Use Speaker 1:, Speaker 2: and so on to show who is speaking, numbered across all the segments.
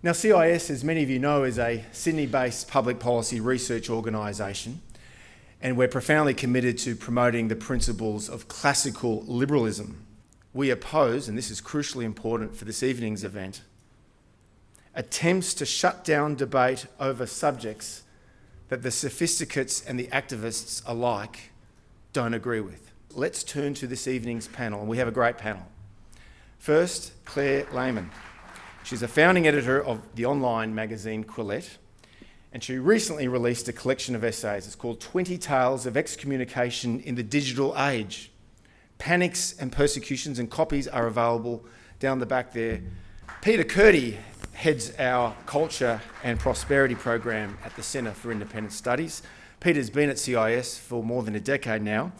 Speaker 1: Now, CIS, as many of you know, is a Sydney-based public policy research organisation, and we're profoundly committed to promoting the principles of classical liberalism. We oppose, and this is crucially important for this evening's event, attempts to shut down debate over subjects that the sophisticates and the activists alike don't agree with. Let's turn to this evening's panel, and we have a great panel. First, Claire Lehmann. She's a founding editor of the online magazine Quillette, and she recently released a collection of essays. It's called 20 Tales of Excommunication in the Digital Age. Panics and persecutions, and copies are available down the back there. Peter Kurti heads our Culture and Prosperity program at the Centre for Independent Studies. Peter's been at CIS for more than a decade now,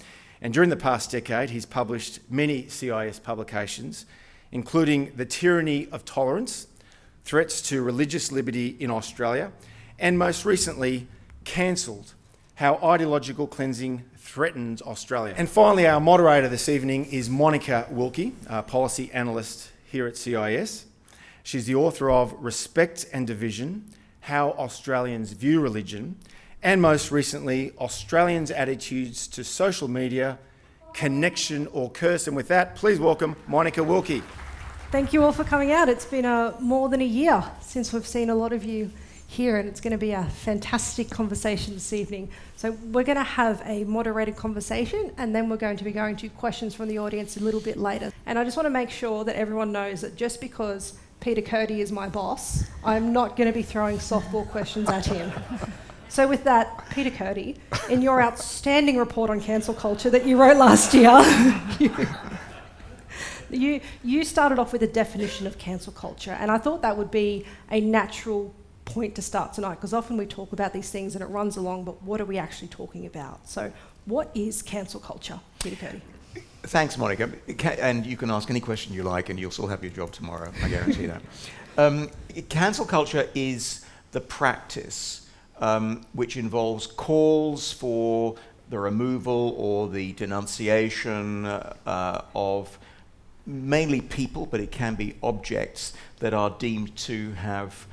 Speaker 1: and during the past decade he's published many CIS publications, including The Tyranny of Tolerance, Threats to Religious Liberty in Australia, and most recently, Cancelled, How Ideological Cleansing Threatens Australia. And finally, our moderator this evening is Monica Wilkie, a policy analyst here at CIS. She's the author of Respect and Division, How Australians View Religion, and most recently, Australians' Attitudes to Social Media, Connection or Curse. And with that, please welcome Monica Wilkie.
Speaker 2: Thank you all for coming out. It's been more than a year since we've seen a lot of you here, and it's going to be a fantastic conversation this evening. So we're going to have a moderated conversation, and then we're going to be going to questions from the audience a little bit later. And I just want to make sure that everyone knows that just because Peter Kurti is my boss, I'm not going to be throwing softball questions at him. So with that, Peter Kurti, in your outstanding report on cancel culture that you wrote last year, you started off with a definition of cancel culture, and I thought that would be a natural point to start tonight, because often we talk about these things and it runs along, but what are we actually talking about? So what is cancel culture, Peter Kurti?
Speaker 3: Thanks, Monica. And you can ask any question you like and you'll still have your job tomorrow, I guarantee that. Cancel culture is the practice which involves calls for the removal or the denunciation of mainly people, but it can be objects that are deemed to have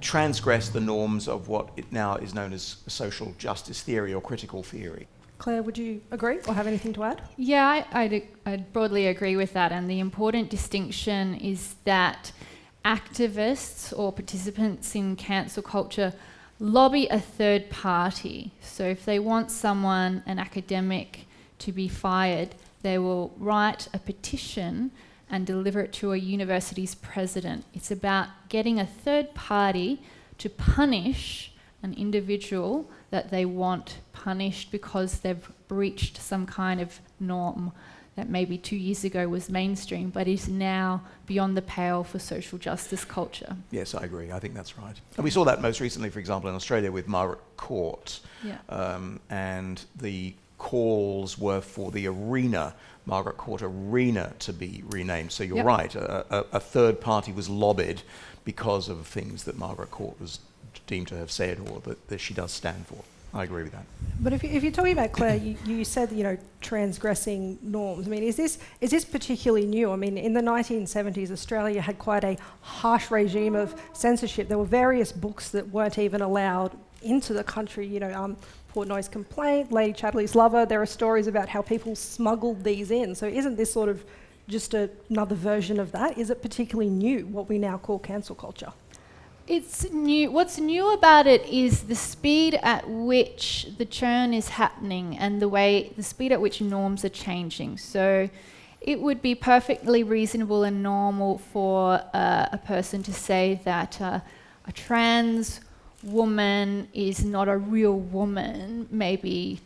Speaker 3: transgressed the norms of what it now is known as social justice theory or critical theory.
Speaker 2: Claire, would you agree or have anything to add?
Speaker 4: Yeah, I'd broadly agree with that. And the important distinction is that activists or participants in cancel culture lobby a third party. So if they want someone, an academic, to be fired, they will write a petition and deliver it to a university's president. It's about getting a third party to punish an individual that they want punished because they've breached some kind of norm that maybe 2 years ago was mainstream, but is now beyond the pale for social justice culture.
Speaker 3: Yes, I agree. I think that's right. And we saw that most recently, for example, in Australia with Margaret Court.
Speaker 4: Yeah.
Speaker 3: And the calls were for the arena, Margaret Court Arena, to be renamed. So you're right, a third party was lobbied because of things that Margaret Court was deemed to have said or that she does stand for. I agree with that.
Speaker 2: But if you're talking about, Claire, you said, transgressing norms. I mean, is this particularly new? I mean, in the 1970s, Australia had quite a harsh regime of censorship. There were various books that weren't even allowed into the country, Portnoy's Complaint, Lady Chatterley's Lover. There are stories about how people smuggled these in. So isn't this sort of just another version of that? Is it particularly new, what we now call cancel culture?
Speaker 4: It's new. What's new about it is the speed at which the churn is happening and the speed at which norms are changing. So it would be perfectly reasonable and normal for a person to say that a trans woman is not a real woman maybe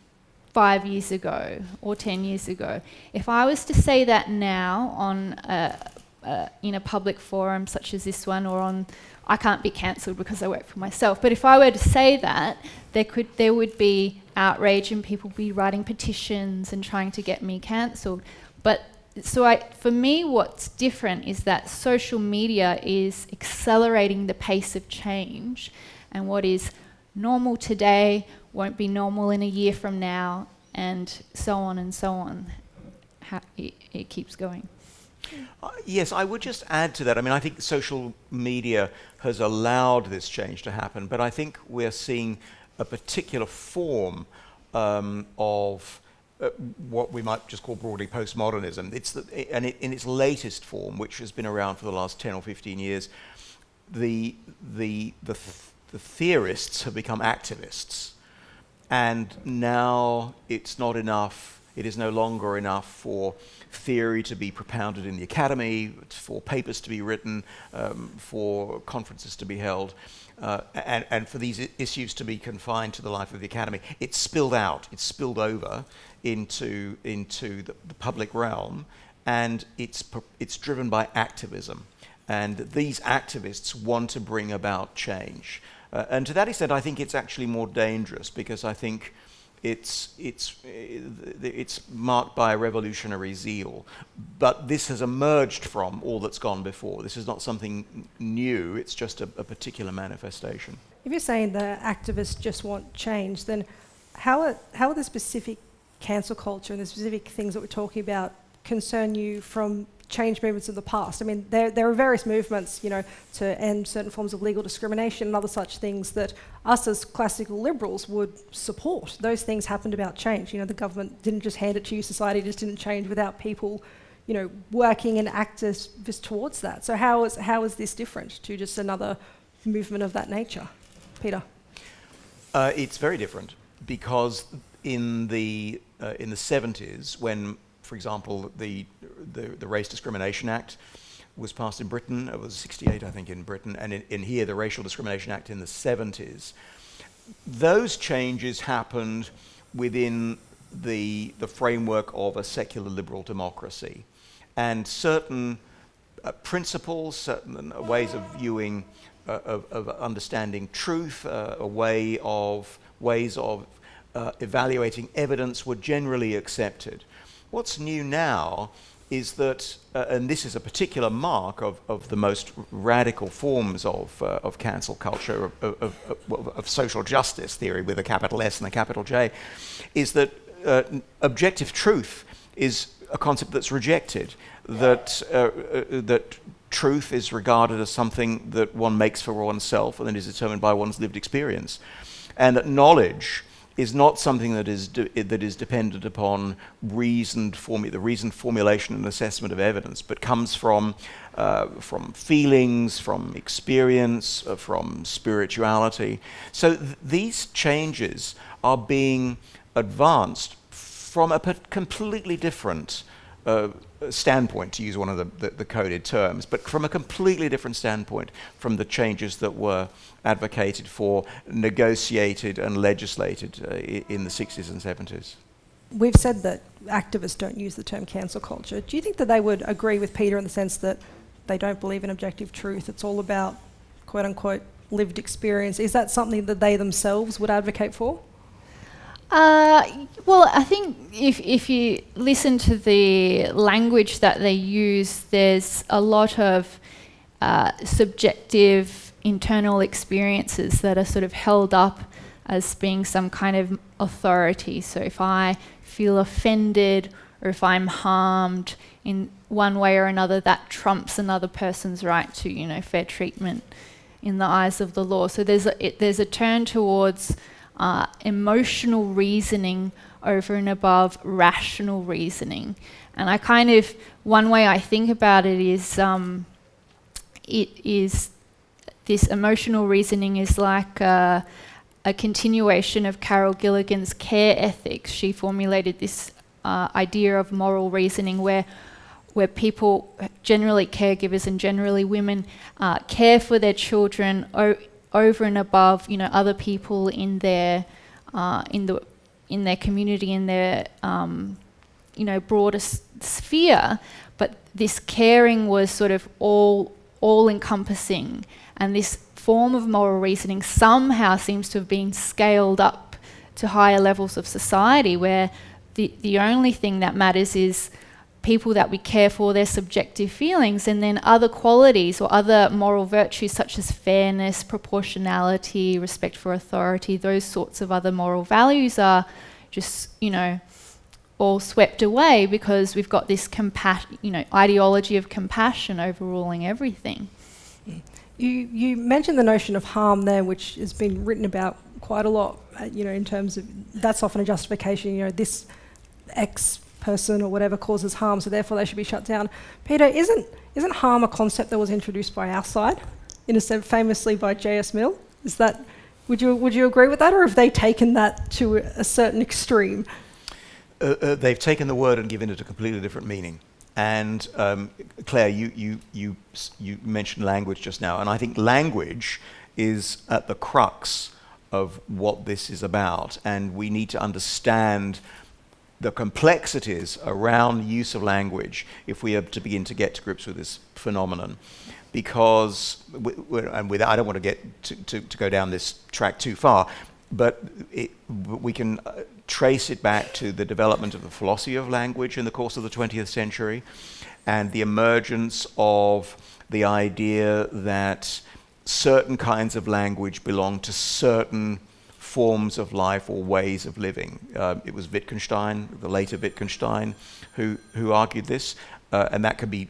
Speaker 4: 5 years ago or 10 years ago. If I was to say that now on in a public forum such as this one, or on, I can't be cancelled because I work for myself, but if I were to say that, there would be outrage and people would be writing petitions and trying to get me cancelled. But for me, what's different is that social media is accelerating the pace of change, and what is normal today won't be normal in a year from now, and so on and so on. It keeps going.
Speaker 3: Yes, I would just add to that. I mean, I think social media has allowed this change to happen, but I think we're seeing a particular form of what we might just call broadly postmodernism. In its latest form, which has been around for the last 10 or 15 years, the theorists have become activists. And now it's not enough, it is no longer enough for theory to be propounded in the academy, for papers to be written, for conferences to be held, and for these issues to be confined to the life of the academy. It's spilled out, it's spilled over into the public realm, and it's driven by activism. And these activists want to bring about change. And to that extent, I think it's actually more dangerous, because I think it's marked by a revolutionary zeal. But this has emerged from all that's gone before. This is not something new, it's just a particular manifestation.
Speaker 2: If you're saying the activists just want change, then how are the specific cancel culture and the specific things that we're talking about concern you from change movements of the past? I mean, there are various movements, to end certain forms of legal discrimination and other such things that us as classical liberals would support. Those things happened about change. The government didn't just hand it to you, society just didn't change without people, working and activists towards that. So how is this different to just another movement of that nature? Peter?
Speaker 3: It's very different, because in the 70s, when, for example, the Race Discrimination Act was passed in Britain. It was 68, I think, in Britain, and in here, the Racial Discrimination Act in the 70s. Those changes happened within the framework of a secular liberal democracy, and certain principles, certain ways of viewing, of understanding truth, ways of evaluating evidence were generally accepted. What's new now is that, and this is a particular mark of the most radical forms of cancel culture, of social justice theory with a capital S and a capital J, is that objective truth is a concept that's rejected, that truth is regarded as something that one makes for oneself and that is determined by one's lived experience, and that knowledge is not something that is dependent upon the reasoned formulation and assessment of evidence, but comes from feelings, from experience, from spirituality. So these changes are being advanced from a completely different standpoint, to use one of the coded terms, but from a completely different standpoint from the changes that were advocated for, negotiated and legislated in the 60s and 70s.
Speaker 2: We've said that activists don't use the term cancel culture. Do you think that they would agree with Peter in the sense that they don't believe in objective truth? It's all about, quote unquote, lived experience. Is that something that they themselves would advocate for?
Speaker 4: Well, I think if you listen to the language that they use, there's a lot of subjective internal experiences that are sort of held up as being some kind of authority. So if I feel offended or if I'm harmed in one way or another, that trumps another person's right to, fair treatment in the eyes of the law. So there's a turn towards emotional reasoning over and above rational reasoning. And one way I think about it is this emotional reasoning is like a continuation of Carol Gilligan's care ethics. She formulated this idea of moral reasoning where people, generally caregivers and generally women, care for their children over and above, other people in their community, in their broader sphere. But this caring was sort of all-encompassing, and this form of moral reasoning somehow seems to have been scaled up to higher levels of society, where the only thing that matters is people that we care for, their subjective feelings, and then other qualities or other moral virtues such as fairness, proportionality, respect for authority, those sorts of other moral values are just, all swept away because we've got this ideology of compassion overruling everything.
Speaker 2: You mentioned the notion of harm there, which has been written about quite a lot, in terms of that's often a justification, this X person or whatever causes harm, so therefore they should be shut down. Peter, isn't harm a concept that was introduced by our side, in a sense, famously by J.S. Mill? Is that, would you agree with that, or have they taken that to a certain extreme?
Speaker 3: They've taken the word and given it a completely different meaning. And Claire, you mentioned language just now, and I think language is at the crux of what this is about, and we need to understand the complexities around use of language if we are to begin to get to grips with this phenomenon. Because, I don't want to get to go down this track too far, but we can trace it back to the development of the philosophy of language in the course of the 20th century, and the emergence of the idea that certain kinds of language belong to certain forms of life or ways of living. It was Wittgenstein, the later Wittgenstein, who argued this, and that could be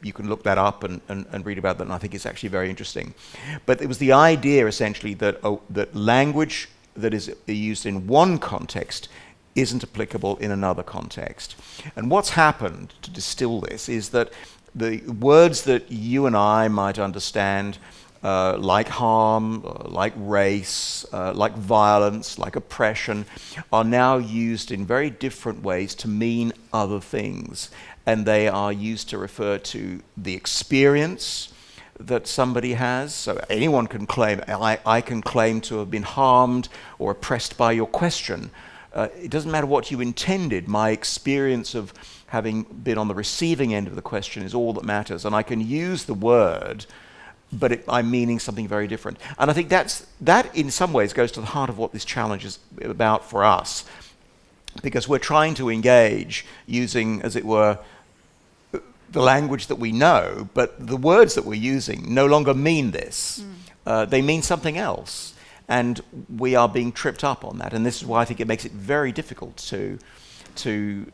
Speaker 3: you can look that up and read about that, and I think it's actually very interesting. But it was the idea essentially that that language that is used in one context isn't applicable in another context. And what's happened, to distill this, is that the words that you and I might understand, like harm, like race, like violence, like oppression, are now used in very different ways to mean other things. And they are used to refer to the experience that somebody has. So anyone can claim, I can claim to have been harmed or oppressed by your question. It doesn't matter what you intended. My experience of having been on the receiving end of the question is all that matters. And I can use the word, but I'm meaning something very different. And I think that in some ways goes to the heart of what this challenge is about for us. Because we're trying to engage using, as it were, the language that we know, but the words that we're using no longer mean this. They mean something else. And we are being tripped up on that. And this is why I think it makes it very difficult to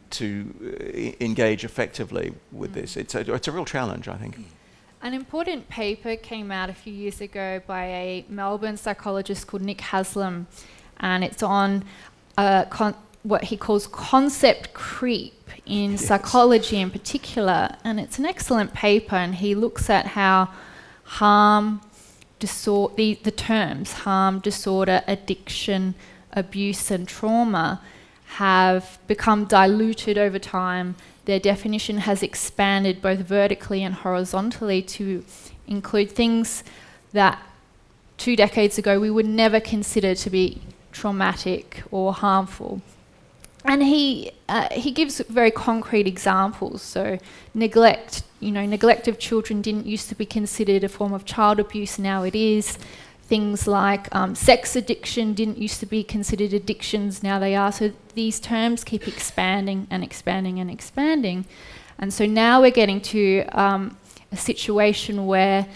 Speaker 3: engage effectively with this. It's a real challenge, I think.
Speaker 4: An important paper came out a few years ago by a Melbourne psychologist called Nick Haslam, and it's on what he calls concept creep in psychology in particular. And it's an excellent paper, and he looks at how harm, the terms harm, disorder, addiction, abuse and trauma have become diluted over time. Their definition has expanded both vertically and horizontally to include things that 2 decades ago we would never consider to be traumatic or harmful. And he gives very concrete examples. So neglect of children didn't used to be considered a form of child abuse, now it is. Things like sex addiction didn't used to be considered addictions, now they are. So these terms keep expanding and expanding and expanding. And so now we're getting to a situation where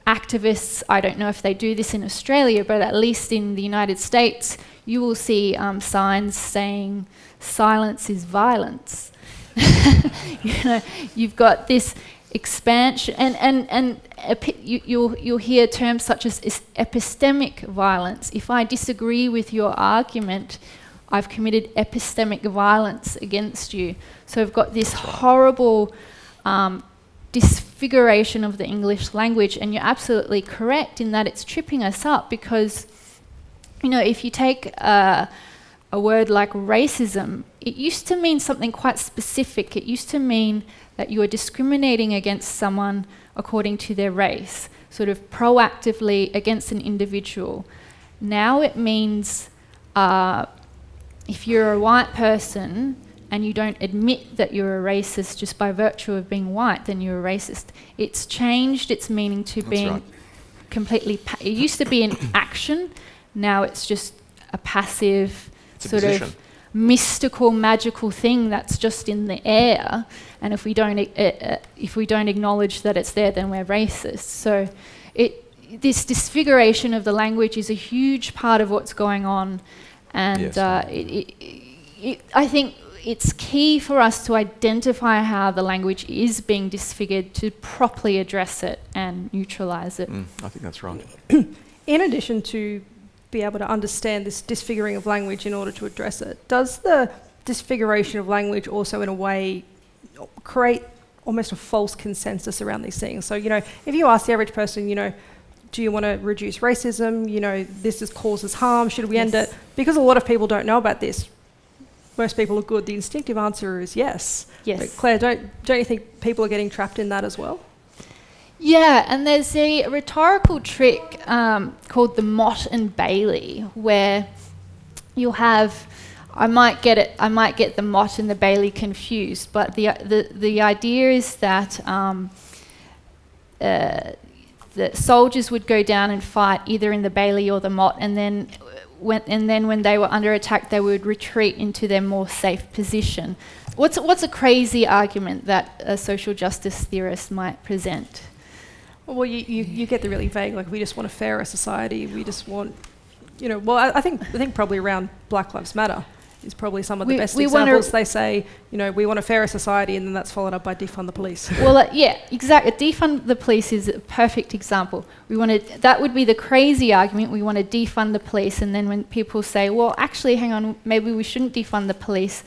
Speaker 4: activists, I don't know if they do this in Australia, but at least in the United States, you will see signs saying silence is violence. You've got this expansion, and you'll hear terms such as epistemic violence. If I disagree with your argument, I've committed epistemic violence against you. So we've got this horrible disfiguration of the English language, and you're absolutely correct in that it's tripping us up because, if you take a word like racism, it used to mean something quite specific. It used to mean that you are discriminating against someone according to their race, sort of proactively against an individual. Now it means if you're a white person and you don't admit that you're a racist just by virtue of being white, then you're a racist. It's changed its meaning to being completely... it used to be an action, now it's just a passive sort of mystical, magical thing that's just in the air, and if we don't acknowledge that it's there, then we're racist. So this disfiguration of the language is a huge part of what's going on, and I think it's key for us to identify how the language is being disfigured to properly address it and neutralise it.
Speaker 3: I think that's right.
Speaker 2: In addition to be able to understand this disfiguring of language in order to address it, does the disfiguration of language also in a way create almost a false consensus around these things? So, if you ask the average person, do you want to reduce racism? This causes harm. Should we end it? Because a lot of people don't know about this. Most people are good. The instinctive answer is yes.
Speaker 4: Yes.
Speaker 2: But Claire, don't you think people are getting trapped in that as well?
Speaker 4: Yeah, and there's a rhetorical trick called the Mott and Bailey, where you'll have, I might get the Mott and the Bailey confused, but the idea is that the soldiers would go down and fight either in the Bailey or the Mott, and then when they were under attack, they would retreat into their more safe position. What's a crazy argument that a social justice theorist might present?
Speaker 2: Well, you get the really vague, like we just want a fairer society. We just want, I think probably around Black Lives Matter is probably some of the best examples. They say, we want a fairer society, and then that's followed up by defund the police.
Speaker 4: Well, yeah, exactly. Defund the police is a perfect example. That would be the crazy argument. We want to defund the police, and then when people say, well, actually, hang on, maybe we shouldn't defund the police,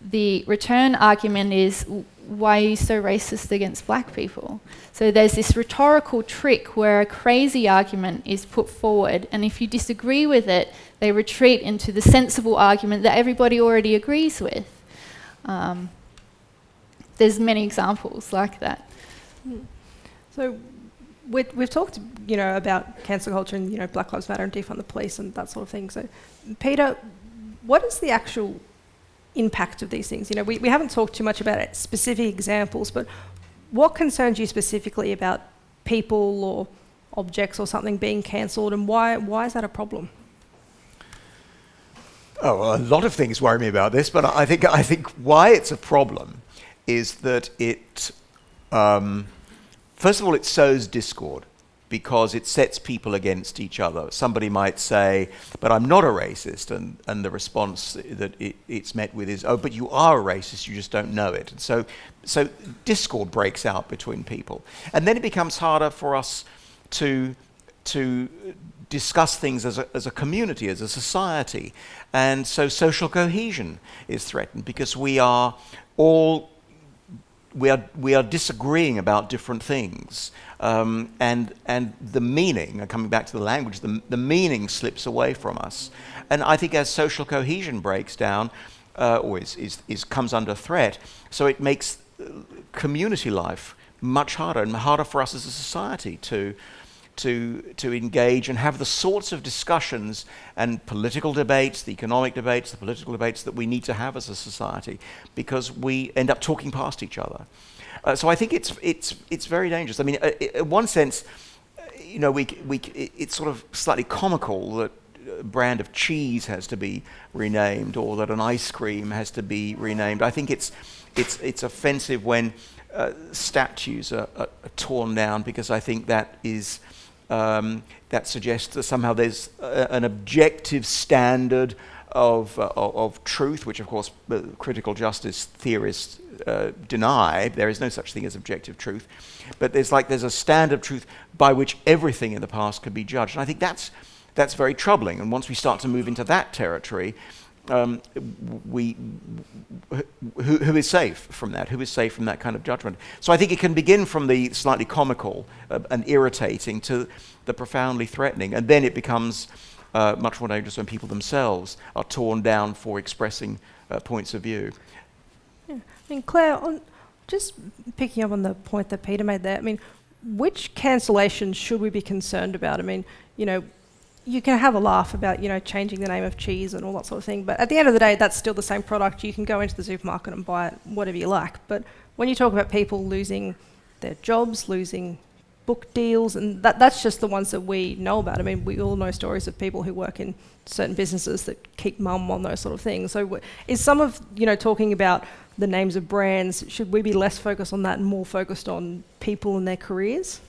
Speaker 4: the return argument is, why are you so racist against black people? So there's this rhetorical trick where a crazy argument is put forward, and if you disagree with it, they retreat into the sensible argument that everybody already agrees with. There's many examples like that.
Speaker 2: So we've talked, about cancel culture and, Black Lives Matter and defund the police and that sort of thing. So, Peter, what is the actual impact of these things? We haven't talked too much about specific examples, but what concerns you specifically about people or objects or something being cancelled, and why is that a problem?
Speaker 3: Oh, well, a lot of things worry me about this, but I think why it's a problem is that it, first of all, it sows discord because it sets people against each other. Somebody might say, but I'm not a racist, and the response that it's met with is, oh, but you are a racist, you just don't know it. And so discord breaks out between people. And then it becomes harder for us to discuss things as a community, as a society. And so social cohesion is threatened because we are disagreeing about different things, and the meaning, coming back to the language, the meaning slips away from us. And I think as social cohesion breaks down, or comes under threat, so it makes community life much harder and harder for us as a society to engage and have the sorts of discussions and political debates, the economic debates, the political debates that we need to have as a society, because we end up talking past each other. So I think it's very dangerous. I mean, in one sense, it's sort of slightly comical that a brand of cheese has to be renamed, or that an ice cream has to be renamed. I think it's offensive when statues are torn down, because I think that is. That suggests that somehow there's an objective standard of truth, which of course critical justice theorists deny. There is no such thing as objective truth, but there's a standard of truth by which everything in the past could be judged, and I think that's very troubling. And once we start to move into that territory, who is safe from that? Who is safe from that kind of judgment? So I think it can begin from the slightly comical and irritating to the profoundly threatening, and then it becomes much more dangerous when people themselves are torn down for expressing points of view.
Speaker 2: Yeah. I mean, Claire, just picking up on the point that Peter made there, I mean, which cancellations should we be concerned about? I mean, you can have a laugh about, changing the name of cheese and all that sort of thing, but at the end of the day, that's still the same product. You can go into the supermarket and buy it, whatever you like. But when you talk about people losing their jobs, losing book deals, and that's just the ones that we know about. I mean, we all know stories of people who work in certain businesses that keep mum on those sort of things. So is some of, talking about the names of brands, should we be less focused on that and more focused on people and their careers?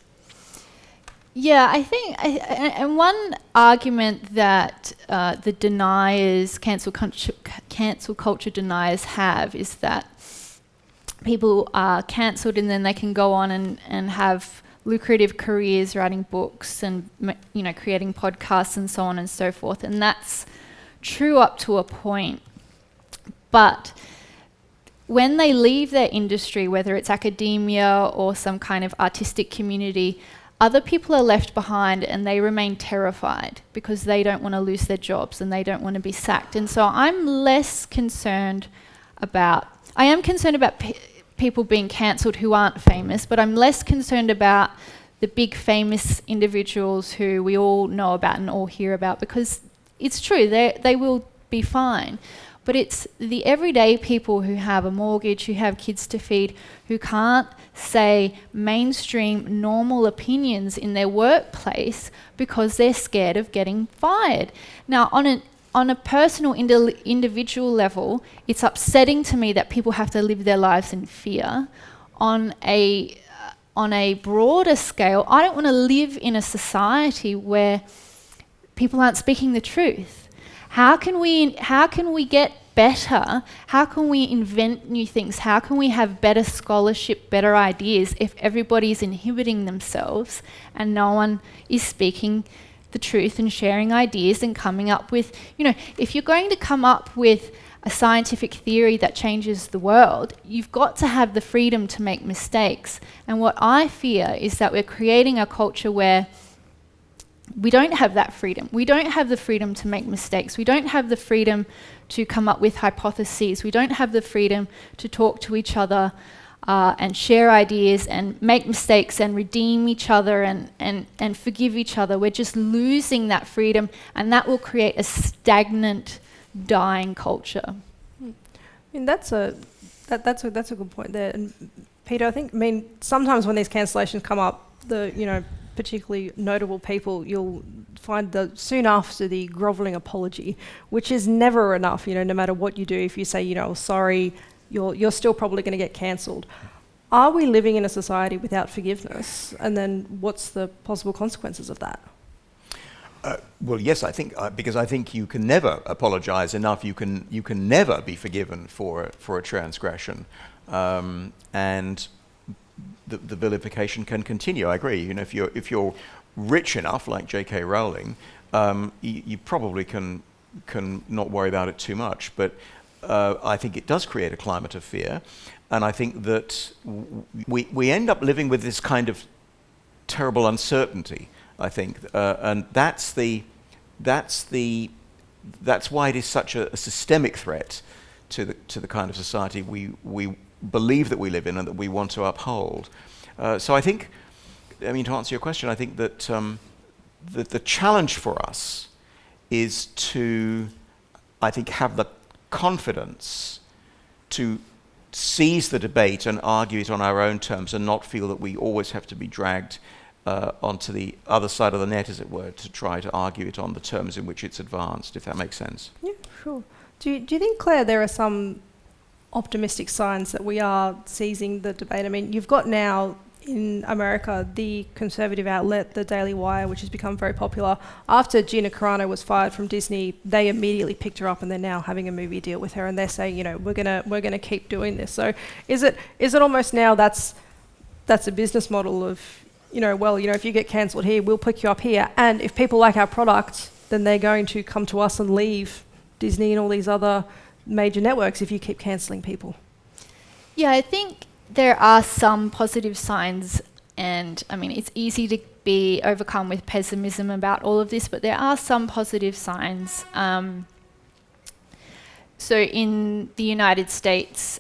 Speaker 4: Yeah, I think, and one argument that the deniers, cancel cancel culture deniers have is that people are cancelled and then they can go on and have lucrative careers writing books and creating podcasts and so on and so forth. And that's true up to a point. But when they leave their industry, whether it's academia or some kind of artistic community, other people are left behind and they remain terrified because they don't want to lose their jobs and they don't want to be sacked. And so I am concerned about people being cancelled who aren't famous, but I'm less concerned about the big famous individuals who we all know about and all hear about, because it's true, they will be fine. But it's the everyday people who have a mortgage, who have kids to feed, who can't say mainstream normal opinions in their workplace because they're scared of getting fired. Now, on a personal individual level, it's upsetting to me that people have to live their lives in fear. On a broader scale, I don't want to live in a society where people aren't speaking the truth. How can we get better? How can we invent new things? How can we have better scholarship, better ideas if everybody's inhibiting themselves and no one is speaking the truth and sharing ideas and coming up with, if you're going to come up with a scientific theory that changes the world, you've got to have the freedom to make mistakes. And what I fear is that we're creating a culture where we don't have that freedom. We don't have the freedom to make mistakes. We don't have the freedom to come up with hypotheses. We don't have the freedom to talk to each other and share ideas and make mistakes and redeem each other and forgive each other. We're just losing that freedom, and that will create a stagnant, dying culture.
Speaker 2: I mean, that's a good point there. And Peter, sometimes when these cancellations come up, particularly notable people, you'll find that soon after the grovelling apology, which is never enough, no matter what you do. If you say, sorry, you're still probably going to get cancelled. Are we living in a society without forgiveness? And then what's the possible consequences of that?
Speaker 3: Well, yes, I think because I think you can never apologise enough. You can never be forgiven for a transgression, and the vilification can continue. I agree. If you're rich enough, like J.K. Rowling, you probably can not worry about it too much. But I think it does create a climate of fear, and I think that we end up living with this kind of terrible uncertainty. I think, and that's why it is such a systemic threat to the kind of society we believe that we live in and that we want to uphold. So I think, to answer your question, I think that the challenge for us is to, have the confidence to seize the debate and argue it on our own terms and not feel that we always have to be dragged onto the other side of the net, as it were, to try to argue it on the terms in which it's advanced, if that makes sense. Yeah,
Speaker 2: sure. Do you think, Claire, there are some optimistic signs that we are seizing the debate? You've got now in America the conservative outlet, the Daily Wire, which has become very popular. After Gina Carano was fired from Disney, they immediately picked her up and they're now having a movie deal with her, and they're saying, we're gonna keep doing this. So is it almost now that's a business model of, if you get cancelled here, we'll pick you up here, and if people like our product, then they're going to come to us and leave Disney and all these other major networks if you keep cancelling people?
Speaker 4: Yeah, I think there are some positive signs, and it's easy to be overcome with pessimism about all of this, but there are some positive signs. So in the United States,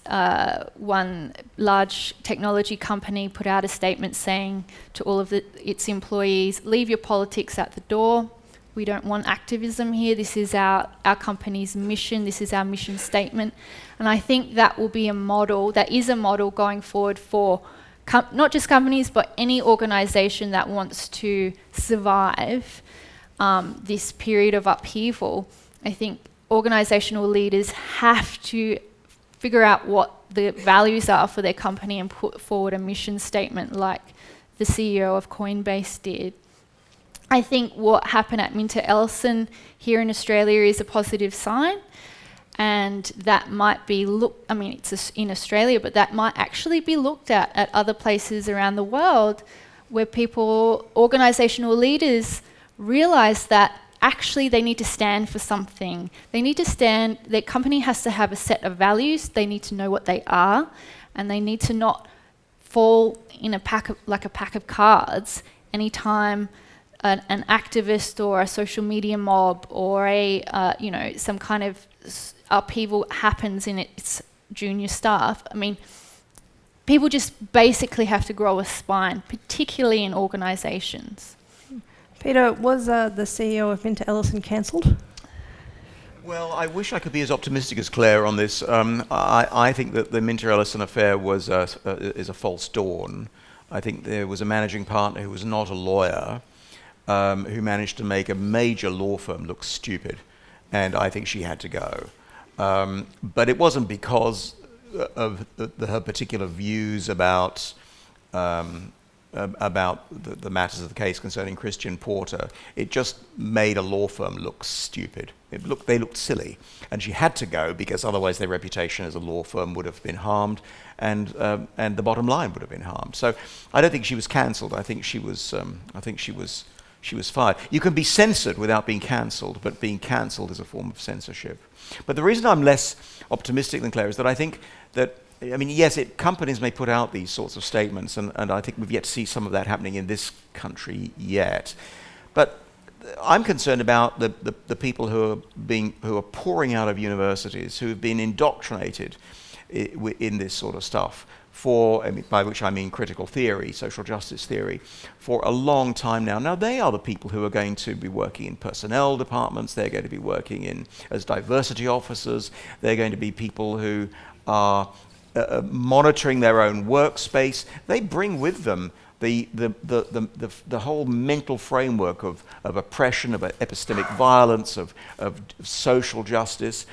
Speaker 4: one large technology company put out a statement saying to all of its employees, leave your politics at the door. We don't want activism here. This is our company's mission. This is our mission statement. And I think that will be a model, that is a model going forward for not just companies, but any organisation that wants to survive this period of upheaval. I think organisational leaders have to figure out what the values are for their company and put forward a mission statement like the CEO of Coinbase did. I think what happened at Minter Ellison here in Australia is a positive sign. And that might be it's in Australia, but that might actually be looked at other places around the world, where organisational leaders realise that actually they need to stand for something. Their company has to have a set of values. They need to know what they are, and they need to not fall in a pack of cards anytime an activist or a social media mob or some kind of upheaval happens in its junior staff. I mean, people just basically have to grow a spine, particularly in organisations.
Speaker 2: Peter, was the CEO of Minter Ellison cancelled?
Speaker 3: Well, I wish I could be as optimistic as Claire on this. I think that the Minter Ellison affair is a false dawn. I think there was a managing partner who was not a lawyer, who managed to make a major law firm look stupid, and I think she had to go. But it wasn't because of her particular views about the matters of the case concerning Christian Porter. It just made a law firm look stupid. They looked silly, and she had to go because otherwise their reputation as a law firm would have been harmed, and the bottom line would have been harmed. So I don't think she was cancelled. I think she was fired. You can be censored without being cancelled, but being cancelled is a form of censorship. But the reason I'm less optimistic than Claire is that I think that, yes, companies may put out these sorts of statements, and I think we've yet to see some of that happening in this country yet. But I'm concerned about the people who are pouring out of universities, who have been indoctrinated in this sort of stuff, by which I mean critical theory, social justice theory, for a long time now. Now, they are the people who are going to be working in personnel departments, they're going to be working as diversity officers, they're going to be people who are monitoring their own workspace. They bring with them the whole mental framework of oppression, of epistemic violence, of social justice.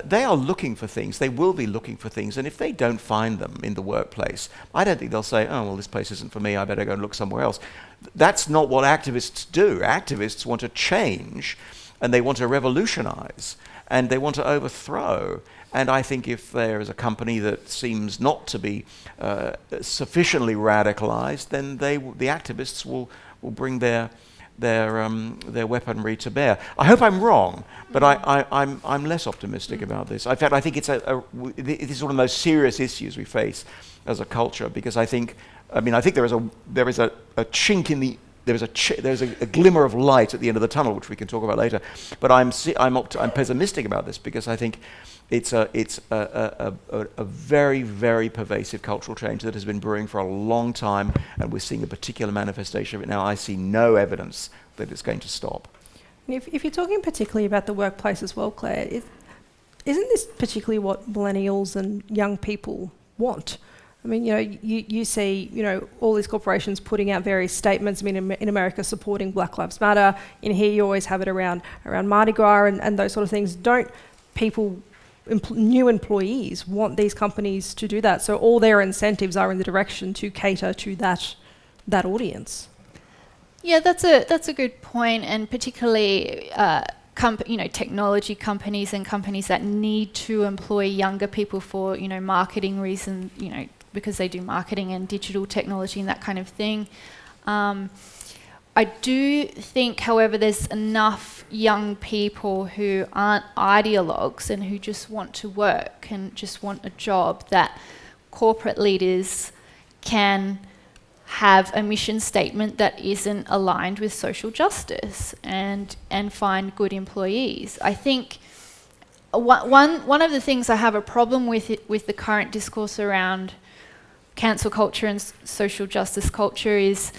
Speaker 3: They are looking for things. They will be looking for things. And if they don't find them in the workplace, I don't think they'll say, oh, well, this place isn't for me. I better go and look somewhere else. That's not what activists do. Activists want to change, and they want to revolutionize, and they want to overthrow. And I think if there is a company that seems not to be sufficiently radicalized, then the activists will bring their weaponry to bear. I hope I'm wrong, but I'm less optimistic about this. In fact, I think it is one of the most serious issues we face as a culture, because I think there is a chink in the there's a glimmer of light at the end of the tunnel, which we can talk about later. But I'm pessimistic about this, because I think it's a very, very pervasive cultural change that has been brewing for a long time, and we're seeing a particular manifestation of it now. I see no evidence that it's going to stop.
Speaker 2: If you're talking particularly about the workplace as well, Claire, isn't this particularly what millennials and young people want? I mean, you see, all these corporations putting out various statements. I mean, in America, supporting Black Lives Matter. In here, you always have it around Mardi Gras and those sort of things. Don't people, new employees, want these companies to do that? So all their incentives are in the direction to cater to that audience.
Speaker 4: Yeah, that's a good point, and particularly technology companies and companies that need to employ younger people for marketing reasons, because they do marketing and digital technology and that kind of thing. I do think, however, there's enough young people who aren't ideologues and who just want to work and just want a job, that corporate leaders can have a mission statement that isn't aligned with social justice and find good employees. I think one of the things I have a problem with the current discourse around cancel culture and social justice culture is,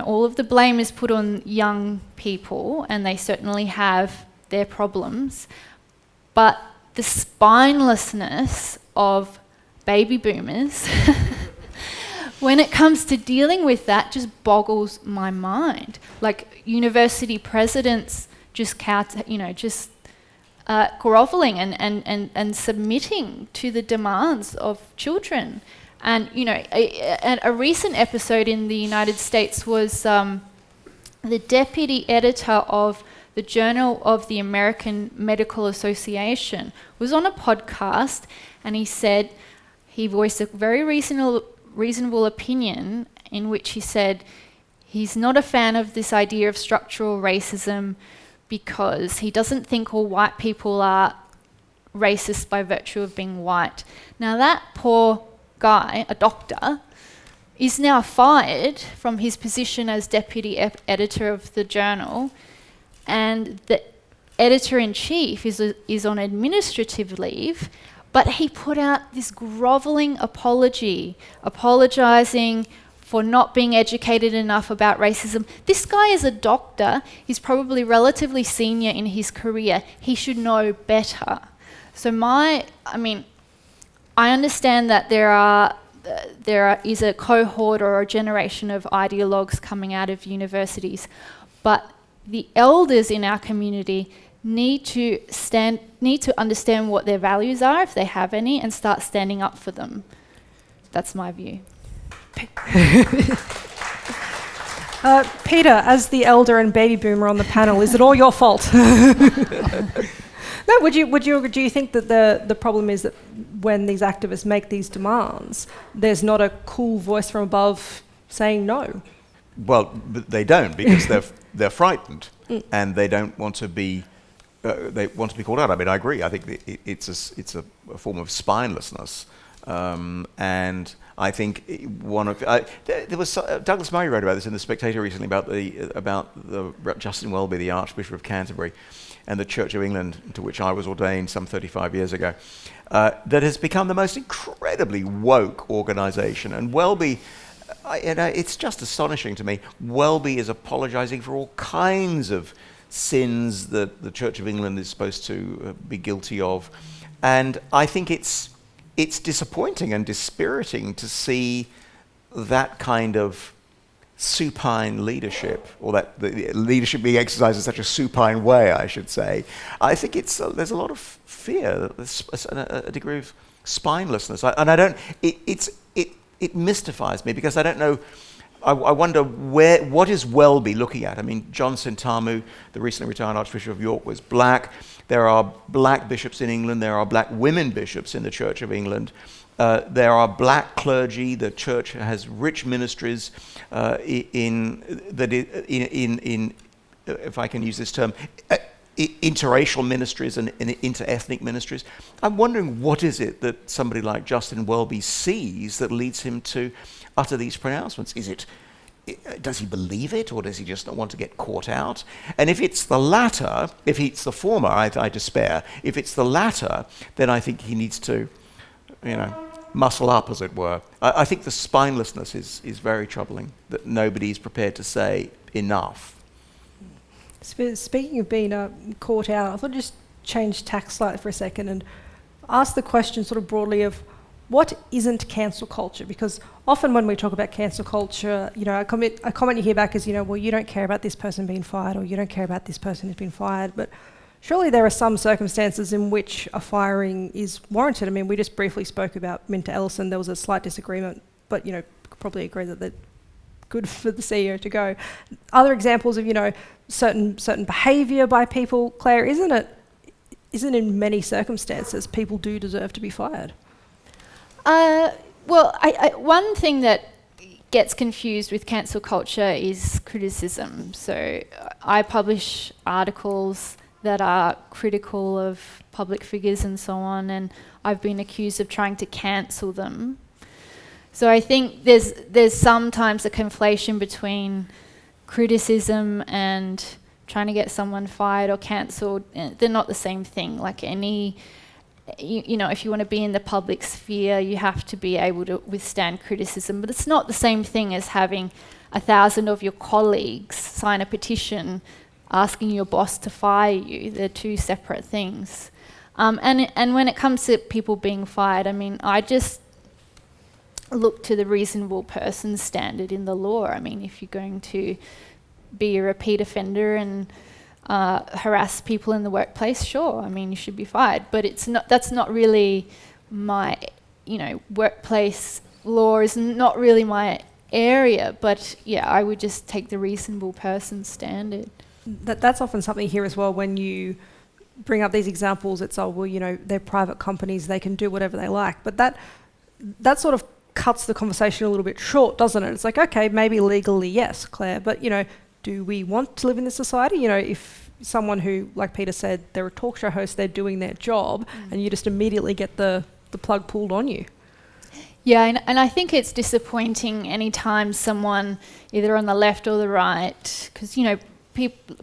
Speaker 4: all of the blame is put on young people, and they certainly have their problems, but the spinelessness of baby boomers when it comes to dealing with that just boggles my mind. Like university presidents just groveling and submitting to the demands of children. And a recent episode in the United States was the deputy editor of the the Journal of the American Medical Association, was on a podcast, and he voiced a very reasonable opinion in which he said he's not a fan of this idea of structural racism because he doesn't think all white people are racist by virtue of being white. Now that poor guy, a doctor, is now fired from his position as deputy editor of the journal, and the editor-in-chief is on administrative leave, but he put out this grovelling apology, apologising for not being educated enough about racism. This guy is a doctor. He's probably relatively senior in his career. He should know better. So I understand that there is a cohort or a generation of ideologues coming out of universities, but the elders in our community need to understand what their values are, if they have any, and start standing up for them. That's my view.
Speaker 2: Peter, as the elder and baby boomer on the panel, is it all your fault? No, do you think that the problem is that when these activists make these demands, there's not a cool voice from above saying no?
Speaker 3: Well, they don't, because they're frightened, and they don't want to be. They want to be called out. I mean, I agree. I think it's a form of spinelessness, and I think there was Douglas Murray wrote about this in The Spectator recently about the Justin Welby, the Archbishop of Canterbury, and the Church of England, to which I was ordained some 35 years ago, that has become the most incredibly woke organisation. And Welby, it's just astonishing to me. Welby is apologising for all kinds of sins that the Church of England is supposed to be guilty of, and I think it's disappointing and dispiriting to see that kind of supine leadership, or that the leadership being exercised in such a supine way, I should say. I think there's a lot of fear, a degree of spinelessness, it mystifies me, because I don't know. I wonder what is Welby looking at? I mean, John Sentamu, the recently retired Archbishop of York, was black. There are black bishops in England. There are black women bishops in the Church of England. There are black clergy. The Church has rich ministries in if I can use this term, interracial ministries and inter-ethnic ministries. I'm wondering, what is it that somebody like Justin Welby sees that leads him to utter these pronouncements? Does he believe it, or does he just not want to get caught out? And if it's the latter, if it's the former, I despair. If it's the latter, then I think he needs to, muscle up, as it were. I think the spinelessness is very troubling, that nobody is prepared to say enough.
Speaker 2: Speaking of being caught out, I thought I'd just change tack slightly for a second and ask the question sort of broadly of, what isn't cancel culture? Because often when we talk about cancel culture, a comment you hear back is, well, you don't care about this person being fired, or you don't care about this person who's been fired. But surely there are some circumstances in which a firing is warranted. I mean, we just briefly spoke about Minter Ellison. There was a slight disagreement, but, could probably agree that they're good for the CEO to go. Other examples of, certain behaviour by people, Claire, isn't in many circumstances people do deserve to be fired?
Speaker 4: One thing that gets confused with cancel culture is criticism. So I publish articles that are critical of public figures and so on, and I've been accused of trying to cancel them. So I think there's sometimes a conflation between criticism and trying to get someone fired or cancelled. They're not the same thing. Like if you want to be in the public sphere, you have to be able to withstand criticism. But it's not the same thing as having 1,000 of your colleagues sign a petition asking your boss to fire you. They're two separate things. And when it comes to people being fired, I mean, I just look to the reasonable person standard in the law. I mean, if you're going to be a repeat offender and harass people in the workplace, sure, I mean, you should be fired. But that's not really my, workplace law is not really my area. But yeah, I would just take the reasonable person standard.
Speaker 2: That's often something here as well when you bring up these examples. It's, oh, well, you know, they're private companies, they can do whatever they like. But that sort of cuts the conversation a little bit short, doesn't it? It's like, okay, maybe legally, yes, Claire, but, you know, do we want to live in this society? You know, if someone who, like Peter said, they're a talk show host, they're doing their job, and you just immediately get the plug pulled on you.
Speaker 4: Yeah, and I think it's disappointing anytime someone, either on the left or the right, because, you know,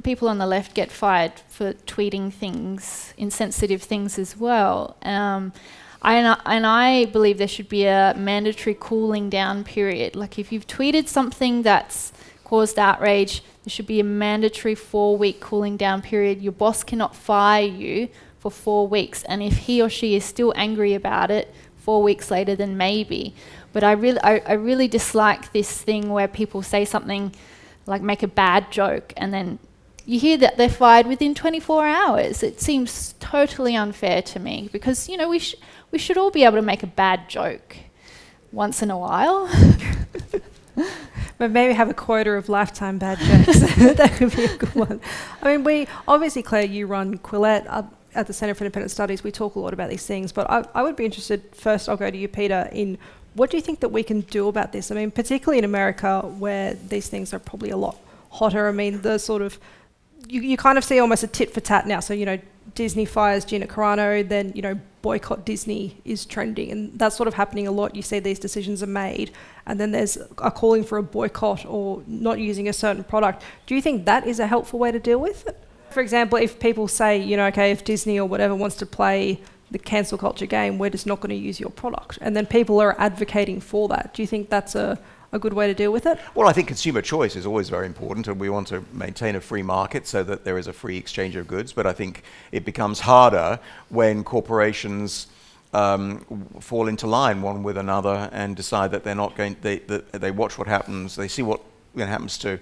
Speaker 4: people on the left get fired for tweeting things, insensitive things as well. And I believe there should be a mandatory cooling down period. Like if you've tweeted something that's caused outrage, there should be a mandatory 4-week cooling down period. Your boss cannot fire you for 4 weeks. And if he or she is still angry about it 4 weeks later, then maybe. But I really dislike this thing where people say something like make a bad joke and then you hear that they're fired within 24 hours. It seems totally unfair to me because, you know, we should all be able to make a bad joke once in a while.
Speaker 2: But maybe have a quota of lifetime bad jokes. That could be a good one. I mean, obviously, Claire, you run Quillette at the Centre for Independent Studies. We talk a lot about these things, but I would be interested, first I'll go to you, Peter, in what do you think that we can do about this? I mean, particularly in America where these things are probably a lot hotter. I mean, the sort of, you kind of see almost a tit for tat now. So, you know, Disney fires Gina Carano, then, you know, boycott Disney is trending, and that's sort of happening a lot. You see these decisions are made, and then there's a calling for a boycott or not using a certain product. Do you think that is a helpful way to deal with it? For example, if people say, you know, okay, if Disney or whatever wants to play the cancel culture game, we're just not going to use your product, and then people are advocating for that. Do you think that's a good way to deal with it?
Speaker 3: Well, I think consumer choice is always very important, and we want to maintain a free market so that there is a free exchange of goods. But I think it becomes harder when corporations fall into line one with another and decide that they're not going. They watch what happens. They see what happens to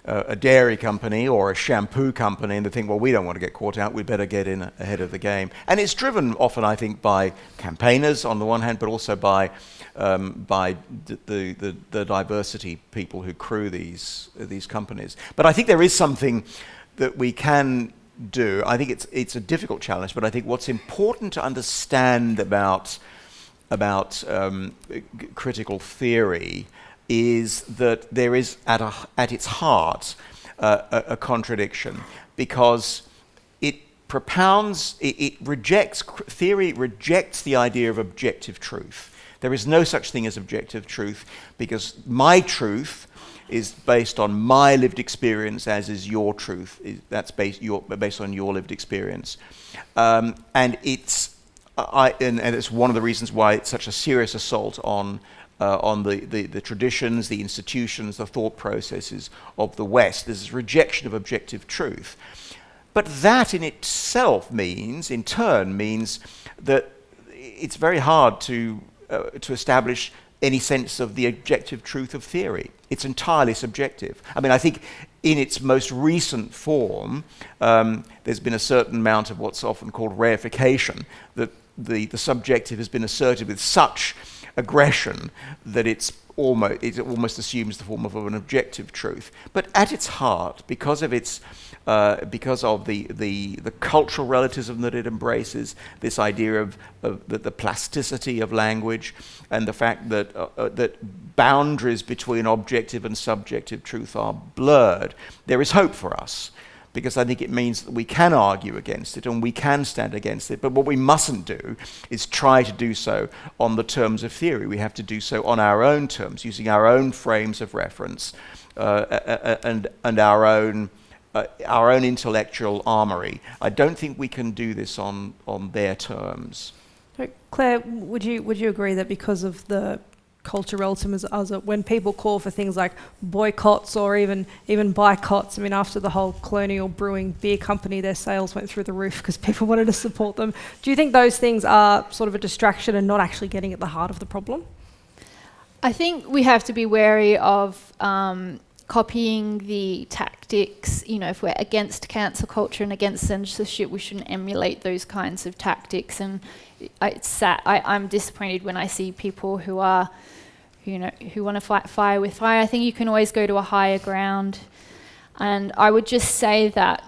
Speaker 3: a dairy company or a shampoo company, and they think, well, we don't want to get caught out. We better get in ahead of the game. And it's driven often, I think, by campaigners on the one hand, but also by the diversity people who crew these companies. But I think there is something that we can do. I think it's a difficult challenge, but I think what's important to understand about critical theory is that there is at its heart a contradiction, because theory rejects the idea of objective truth. There is no such thing as objective truth, because my truth is based on my lived experience, as is your truth. That's based on your lived experience, and it's one of the reasons why it's such a serious assault on the traditions, the institutions, the thought processes of the West. There's this rejection of objective truth. But that in itself in turn means that it's very hard to establish any sense of the objective truth of theory. It's entirely subjective. I mean, I think in its most recent form, there's been a certain amount of what's often called reification, that the subjective has been asserted with such aggression that it almost assumes the form of an objective truth. But at its heart, because of the cultural relativism that it embraces, this idea of the plasticity of language, and the fact that boundaries between objective and subjective truth are blurred, there is hope for us. Because I think it means that we can argue against it and we can stand against it. But what we mustn't do is try to do so on the terms of theory. We have to do so on our own terms, using our own frames of reference and our own intellectual armory. I don't think we can do this on their terms.
Speaker 2: Claire, would you agree that because of the culture relativism, when people call for things like boycotts or even boycotts, I mean, after the whole Colonial Brewing beer company, their sales went through the roof because people wanted to support them. Do you think those things are sort of a distraction and not actually getting at the heart of the problem?
Speaker 4: I think we have to be wary of copying the tactics. You know, if we're against cancel culture and against censorship, we shouldn't emulate those kinds of tactics. And it's sad. I'm disappointed when I see people who are, who want to fight fire with fire. I think you can always go to a higher ground. And I would just say that,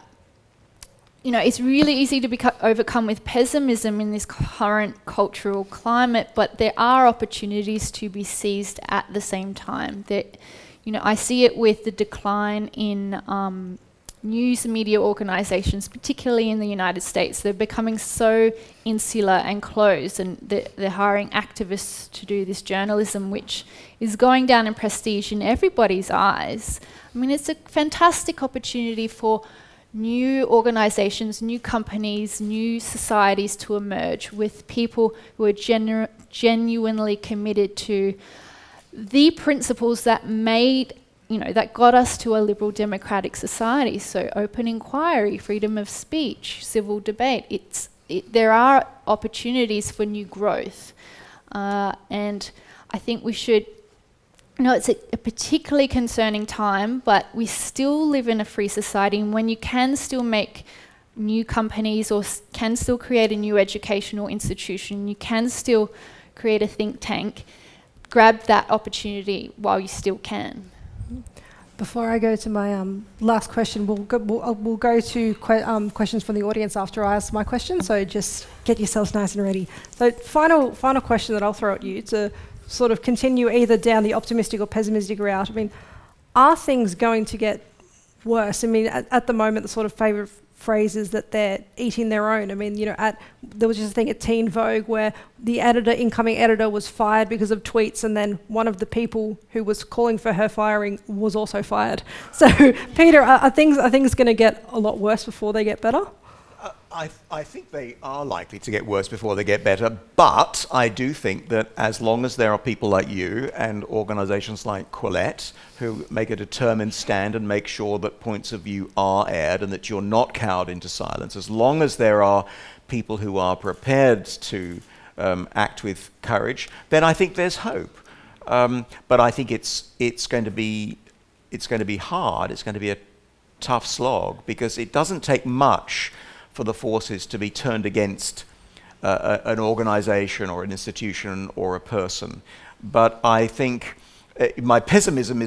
Speaker 4: you know, it's really easy to be overcome with pessimism in this current cultural climate, but there are opportunities to be seized at the same time. That, you know, I see it with the decline in news media organizations, particularly in the United States. They're becoming so insular and closed, and they're hiring activists to do this journalism, which is going down in prestige in everybody's eyes. I mean, it's a fantastic opportunity for new organizations, new companies, new societies to emerge with people who are genuinely committed to the principles that made, you know, that got us to a liberal democratic society. So open inquiry, freedom of speech, civil debate. There are opportunities for new growth. And I think we should, you know, it's a particularly concerning time, but we still live in a free society, and when you can still make new companies or can still create a new educational institution, you can still create a think tank, grab that opportunity while you still can.
Speaker 2: Before I go to my last question, we'll go to questions from the audience after I ask my question, so just get yourselves nice and ready. So final question that I'll throw at you to sort of continue either down the optimistic or pessimistic route. I mean, are things going to get worse? I mean, at the moment, the sort of favourite phrase is that they're eating their own. I mean, you know, there was just a thing at Teen Vogue where the incoming editor was fired because of tweets, and then one of the people who was calling for her firing was also fired. So, Peter, are things going to get a lot worse before they get better?
Speaker 3: I think they are likely to get worse before they get better, but I do think that as long as there are people like you and organizations like Quillette who make a determined stand and make sure that points of view are aired and that you're not cowed into silence, as long as there are people who are prepared to act with courage, then I think there's hope. But I think it's going to be hard. It's going to be a tough slog, because it doesn't take much for the forces to be turned against an organization or an institution or a person. But I think my pessimism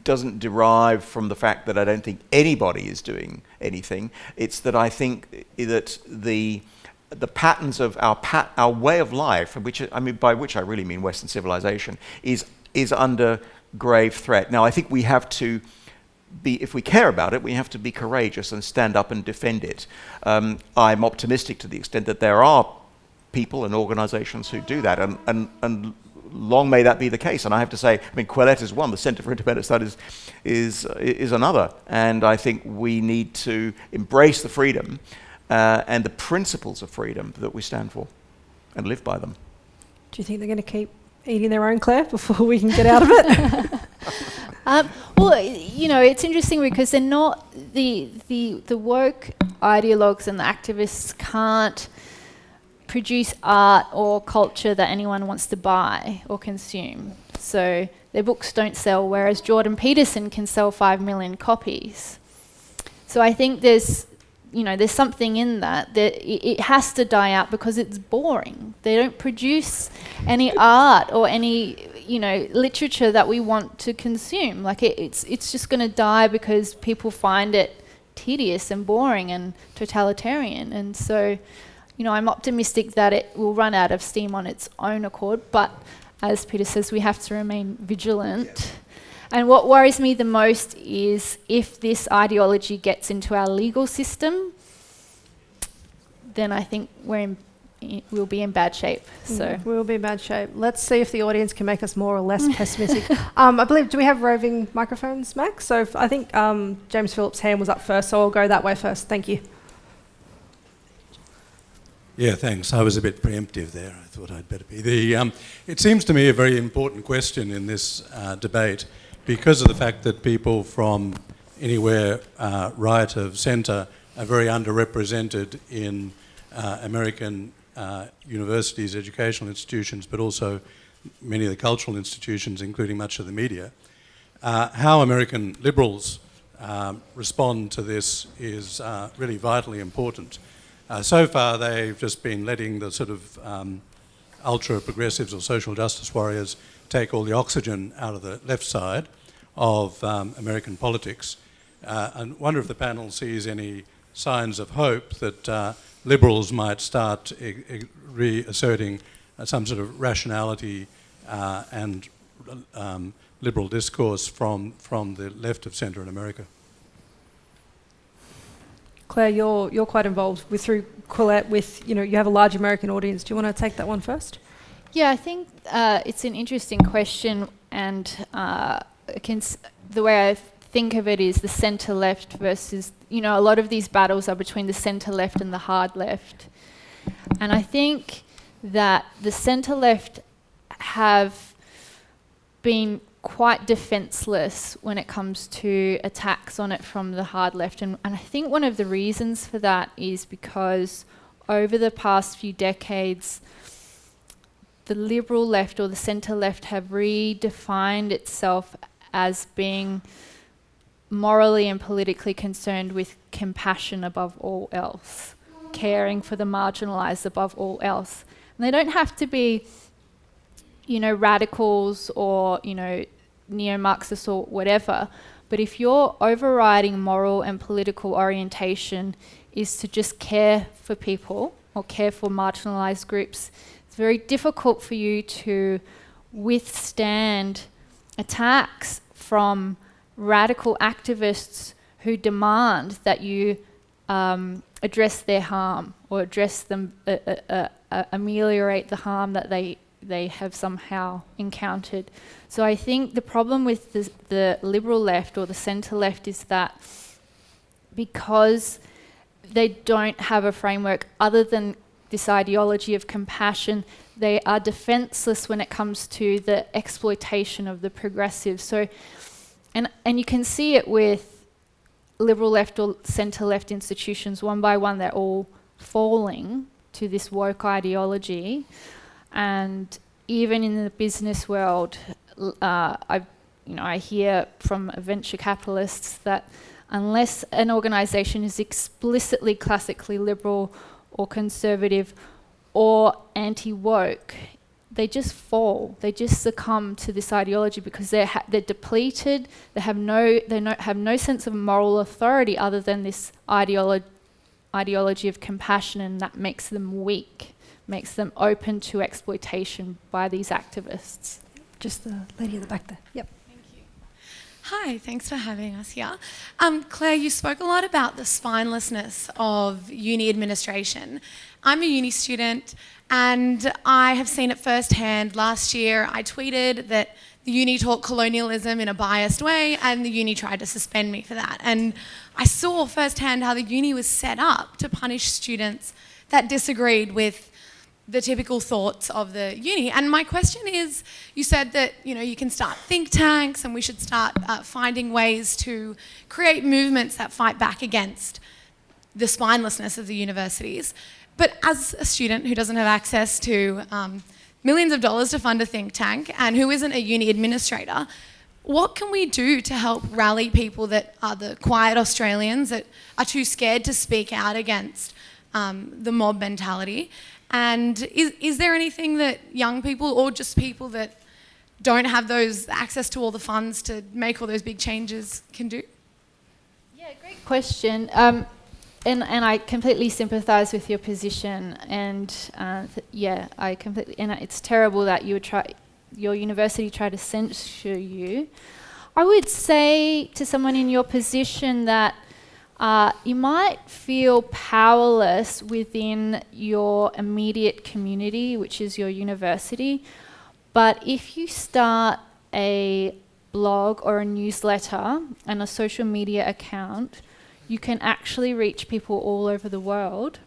Speaker 3: doesn't derive from the fact that I don't think anybody is doing anything. It's that I think that the patterns of our way of life, by which I really mean Western civilization, is under grave threat. Now, I think we have to if we care about it, we have to be courageous and stand up and defend it. I'm optimistic to the extent that there are people and organizations who do that, and long may that be the case. And I have to say, I mean, Quillette is one, the Centre for Independent Studies is another, and I think we need to embrace the freedom and the principles of freedom that we stand for and live by them.
Speaker 2: Do you think they're going to keep eating their own, Claire, before we can get out of it?
Speaker 4: Well, you know, it's interesting because they're not the woke ideologues and the activists can't produce art or culture that anyone wants to buy or consume. So their books don't sell, whereas Jordan Peterson can sell 5 million copies. So I think there's something in that it has to die out because it's boring. They don't produce any art or any, you know, literature that we want to consume. Like it's just going to die because people find it tedious and boring and totalitarian. And so, you know, I'm optimistic that it will run out of steam on its own accord. But as Peter says, we have to remain vigilant. Yeah. And what worries me the most is if this ideology gets into our legal system, then I think we'll be in bad shape. So
Speaker 2: we'll be in bad shape. Let's see if the audience can make us more or less pessimistic. I believe, do we have roving microphones, Max? So I think James Phillips' hand was up first, so I'll go that way first. Thank you.
Speaker 5: Yeah, thanks. I was a bit preemptive there. I thought I'd better be. It seems to me a very important question in this debate, because of the fact that people from anywhere right of centre are very underrepresented in American universities, educational institutions, but also many of the cultural institutions, including much of the media. How American liberals respond to this is really vitally important. So far, they've just been letting the sort of ultra-progressives or social justice warriors take all the oxygen out of the left side of American politics. I wonder if the panel sees any signs of hope that liberals might start reasserting some sort of rationality and liberal discourse from the left of centre in America.
Speaker 2: Claire, you're quite involved through Quillette with, you have a large American audience. Do you want to take that one first?
Speaker 4: Yeah, I think it's an interesting question, and the way I think of it is the centre-left versus, a lot of these battles are between the centre-left and the hard-left. And I think that the centre-left have been quite defenceless when it comes to attacks on it from the hard left. And I think one of the reasons for that is because over the past few decades, the liberal left or the centre left have redefined itself as being morally and politically concerned with compassion above all else, caring for the marginalised above all else. And they don't have to be, radicals or, neo-Marxists or whatever, but if your overriding moral and political orientation is to just care for people or care for marginalised groups, it's very difficult for you to withstand attacks from radical activists who demand that you address their harm or address them, ameliorate the harm that they have somehow encountered. So I think the problem with the liberal left or the centre left is that because they don't have a framework other than this ideology of compassion, they are defenceless when it comes to the exploitation of the progressives. So, and you can see it with liberal left or centre left institutions. One by one, they're all falling to this woke ideology. And even in the business world, I hear from venture capitalists that unless an organisation is explicitly classically liberal or conservative or anti-woke, they just fall. They just succumb to this ideology because they're depleted. They have no sense of moral authority other than this ideology of compassion, and that makes them weak. Makes them open to exploitation by these activists.
Speaker 2: Just the lady at the back there. Yep.
Speaker 6: Thank you. Hi, thanks for having us here. Claire, you spoke a lot about the spinelessness of uni administration. I'm a uni student and I have seen it firsthand. Last year I tweeted that the uni taught colonialism in a biased way and the uni tried to suspend me for that. And I saw firsthand how the uni was set up to punish students that disagreed with the typical thoughts of the uni. And my question is, you said that you can start think tanks and we should start finding ways to create movements that fight back against the spinelessness of the universities. But as a student who doesn't have access to millions of dollars to fund a think tank and who isn't a uni administrator, what can we do to help rally people that are the quiet Australians that are too scared to speak out against the mob mentality? And is there anything that young people or just people that don't have those access to all the funds to make all those big changes can do?
Speaker 4: Yeah, great question. And I completely sympathise with your position. And I completely. And it's terrible that your university tried to censure you. I would say to someone in your position that you might feel powerless within your immediate community, which is your university. But if you start a blog or a newsletter and a social media account, you can actually reach people all over the world.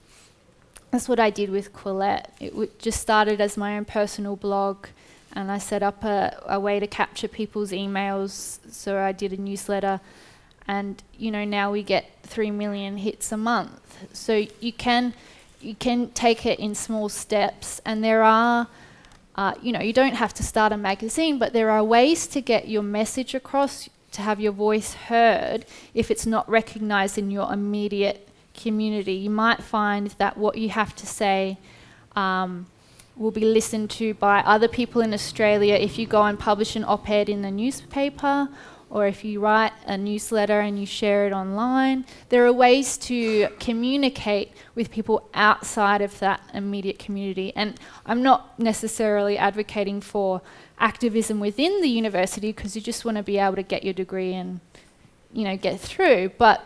Speaker 4: That's what I did with Quillette. It just started as my own personal blog, and I set up a way to capture people's emails. So I did a newsletter. And now we get 3 million hits a month. So you can take it in small steps. And there are, you don't have to start a magazine, but there are ways to get your message across, to have your voice heard if it's not recognised in your immediate community. You might find that what you have to say will be listened to by other people in Australia if you go and publish an op-ed in the newspaper, or if you write a newsletter and you share it online. There are ways to communicate with people outside of that immediate community. And I'm not necessarily advocating for activism within the university, because you just want to be able to get your degree and, you know, get through. But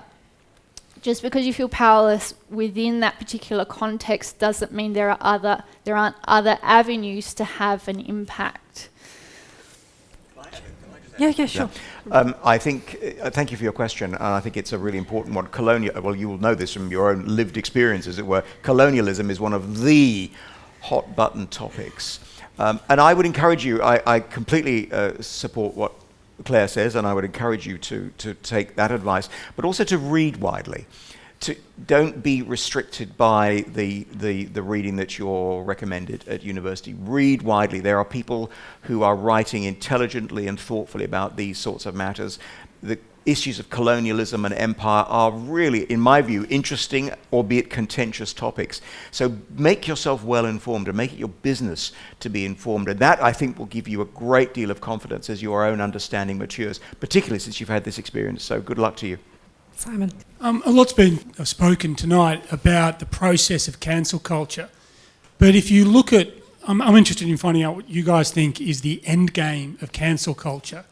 Speaker 4: just because you feel powerless within that particular context doesn't mean there aren't other avenues to have an impact.
Speaker 2: Yeah, sure.
Speaker 3: I think, thank you for your question, and I think it's a really important one. Well, you will know this from your own lived experience, as it were. Colonialism is one of the hot button topics. And I would encourage you, I completely support what Claire says, and I would encourage you to take that advice, but also to read widely. Don't be restricted by the reading that you're recommended at university. Read widely. There are people who are writing intelligently and thoughtfully about these sorts of matters. The issues of colonialism and empire are really, in my view, interesting, albeit contentious topics. So make yourself well informed and make it your business to be informed. And that, I think, will give you a great deal of confidence as your own understanding matures, particularly since you've had this experience. So good luck to you.
Speaker 2: Simon.
Speaker 7: A lot's been spoken tonight about the process of cancel culture. But if you look at, I'm interested in finding out what you guys think is the end game of cancel culture.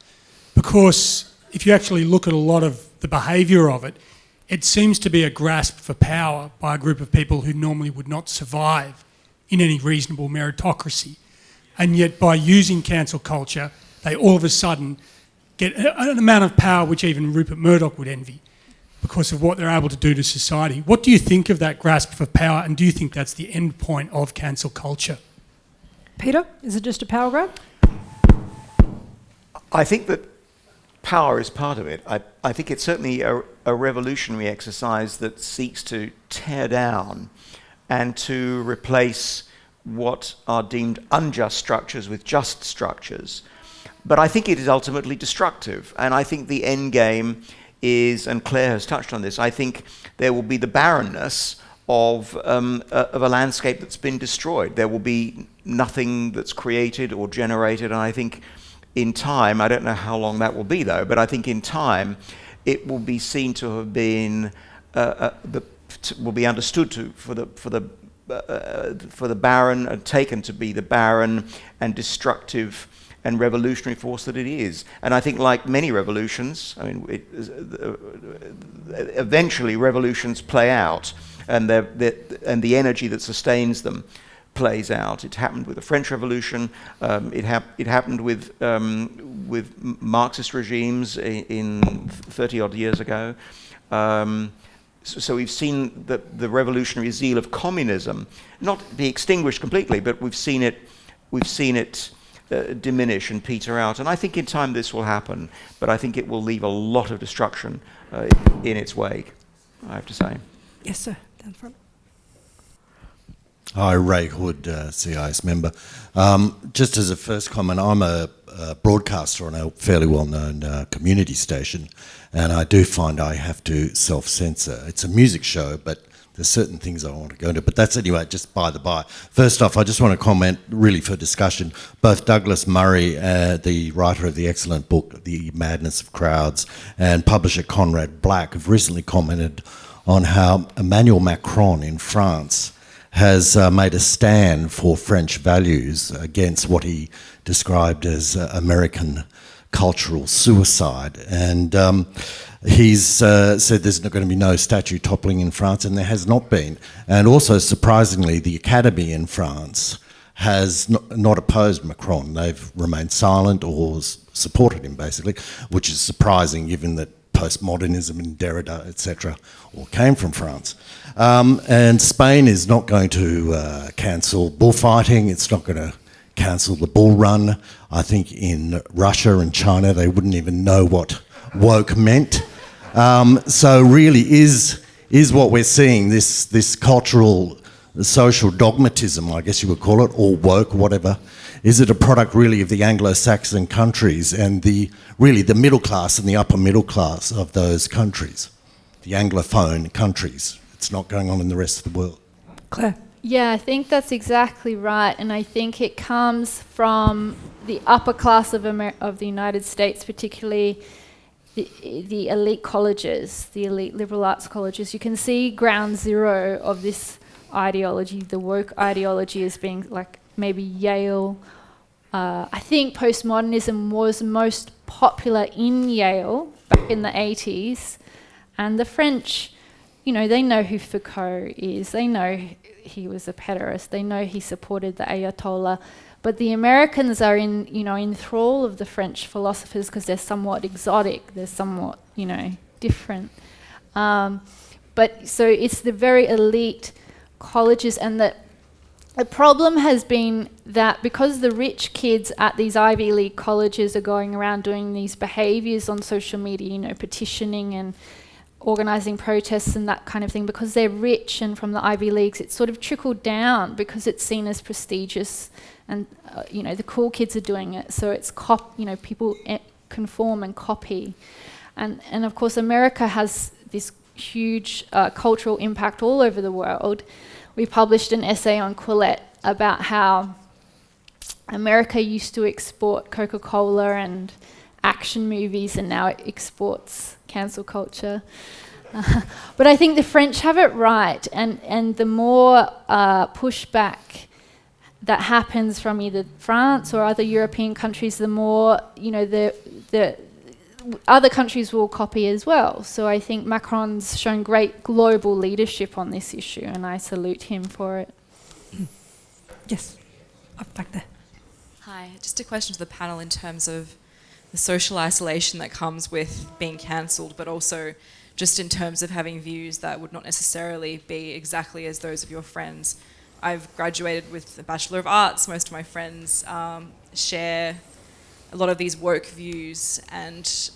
Speaker 7: Because if you actually look at a lot of the behaviour of it, it seems to be a grasp for power by a group of people who normally would not survive in any reasonable meritocracy. And yet by using cancel culture, they all of a sudden get an amount of power which even Rupert Murdoch would envy, because of what they're able to do to society. What do you think of that grasp for power, and do you think that's the end point of cancel culture?
Speaker 2: Peter, is it just a power grab?
Speaker 3: I think that power is part of it. I think it's certainly a revolutionary exercise that seeks to tear down and to replace what are deemed unjust structures with just structures. But I think it is ultimately destructive, and I think the end game is, and Claire has touched on this, I think there will be the barrenness of a landscape that's been destroyed. There will be nothing that's created or generated, and I think in time, I don't know how long that will be though, but I think in time it will be seen to have been, will be understood for the barren, and taken to be the barren and destructive and revolutionary force that it is. And I think, like many revolutions, I mean, eventually revolutions play out, and the energy that sustains them plays out. It happened with the French Revolution. It happened with Marxist regimes in 30-odd years ago. So we've seen the revolutionary zeal of communism not be extinguished completely, but we've seen it diminish and peter out. And I think in time this will happen, but I think it will leave a lot of destruction in its wake, I have to say.
Speaker 2: Yes, sir. Down front.
Speaker 8: Hi, Ray Hood, CIS member. Just as a first comment, I'm a broadcaster on a fairly well-known community station, and I do find I have to self-censor. It's a music show, but there's certain things I want to go into, but that's anyway, just by the by. First off, I just want to comment, really for discussion, both Douglas Murray, the writer of the excellent book, The Madness of Crowds, and publisher Conrad Black have recently commented on how Emmanuel Macron in France has made a stand for French values against what he described as American cultural suicide. And he's said there's going to be no statue toppling in France, and there has not been. And also, surprisingly, the Academy in France has not opposed Macron. They've remained silent or supported him, basically, which is surprising given that Post-Modernism and Derrida, etc., all came from France. And Spain is not going to cancel bullfighting. It's not going to cancel the bull run. I think in Russia and China, they wouldn't even know what woke meant. So really is what we're seeing, this cultural, social dogmatism, I guess you would call it, or woke, whatever. Is it a product really of the Anglo-Saxon countries and really the middle class and the upper middle class of those countries, the Anglophone countries? It's not going on in the rest of the world.
Speaker 2: Claire.
Speaker 4: Yeah, I think that's exactly right, and I think it comes from the upper class of the United States, particularly the elite colleges, the elite liberal arts colleges. You can see ground zero of this ideology, the woke ideology, as being like maybe Yale. I think postmodernism was most popular in Yale back in the 80s, and the French, you know, they know who Foucault is, they know he was a pederast, they know he supported the Ayatollah, but the Americans are in thrall of the French philosophers because they're somewhat exotic, they're somewhat, different. But so it's the very elite colleges, and the problem has been that because the rich kids at these Ivy League colleges are going around doing these behaviours on social media, petitioning and organising protests and that kind of thing, because they're rich and from the Ivy Leagues, it's sort of trickled down because it's seen as prestigious, and the cool kids are doing it, so it's people conform and copy, and of course America has this huge cultural impact all over the world. We published an essay on Quillette about how America used to export Coca-Cola and action movies, and now it exports cancel culture. But I think the French have it right, and the more pushback that happens from either France or other European countries, the more the other countries will copy as well. So I think Macron's shown great global leadership on this issue, and I salute him for it.
Speaker 2: Yes, up back there.
Speaker 9: Hi, just a question to the panel in terms of the social isolation that comes with being cancelled, but also just in terms of having views that would not necessarily be exactly as those of your friends. I've graduated with a Bachelor of Arts. Most of my friends share a lot of these woke views, and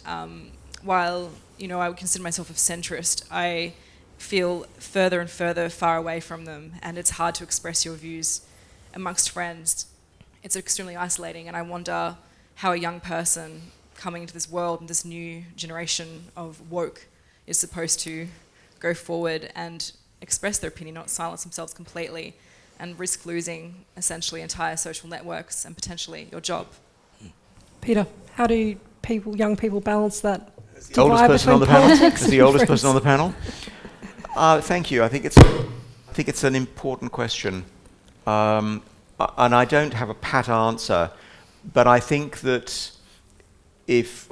Speaker 9: while I would consider myself a centrist, I feel further and further far away from them, and it's hard to express your views amongst friends. It's extremely isolating, and I wonder how a young person coming into this world and this new generation of woke is supposed to go forward and express their opinion, not silence themselves completely, and risk losing essentially entire social networks and potentially your job.
Speaker 2: Peter, how do young people balance that?
Speaker 3: The oldest person on the panel. Is the oldest person on the panel? Thank you. I think it's an important question, and I don't have a pat answer. But I think that if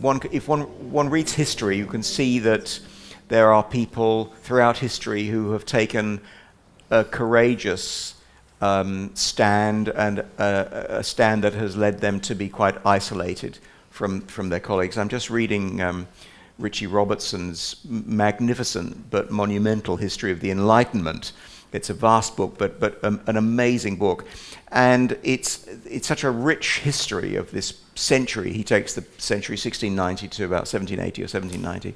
Speaker 3: one reads history, you can see that there are people throughout history who have taken a courageous stand, and a stand that has led them to be quite isolated from their colleagues. I'm just reading Richie Robertson's magnificent but monumental history of the Enlightenment. It's a vast book, but an amazing book. And it's such a rich history of this century. He takes the century 1690 to about 1780 or 1790.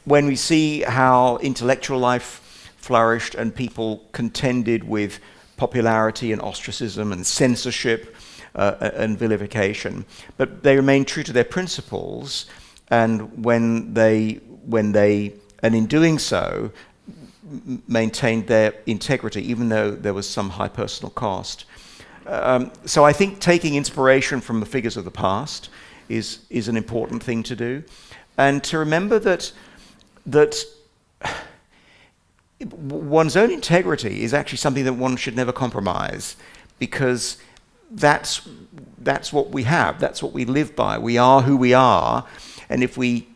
Speaker 3: When we see how intellectual life flourished and people contended with popularity and ostracism and censorship and vilification, but they remained true to their principles, and when they in doing so maintained their integrity, even though there was some high personal cost. So I think taking inspiration from the figures of the past is an important thing to do, and to remember that one's own integrity is actually something that one should never compromise, because that's what we have, that's what we live by. We are who we are, and if we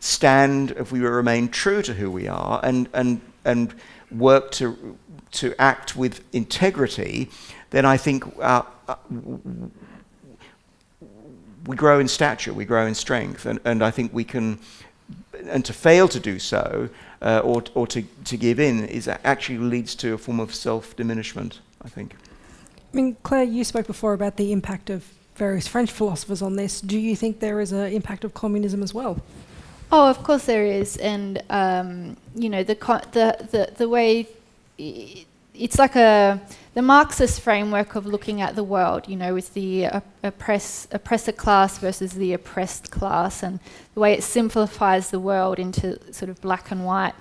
Speaker 3: remain true to who we are and work to act with integrity, then I think we grow in stature, we grow in strength, and I think we can. And to fail to do so, or to give in, actually leads to a form of self-diminishment, I think.
Speaker 2: I mean, Claire, you spoke before about the impact of various French philosophers on this. Do you think there is an impact of communism as well?
Speaker 4: Oh, of course there is, and the way it's like the Marxist framework of looking at the world, with the oppressor class versus the oppressed class, and the way it simplifies the world into sort of black and white.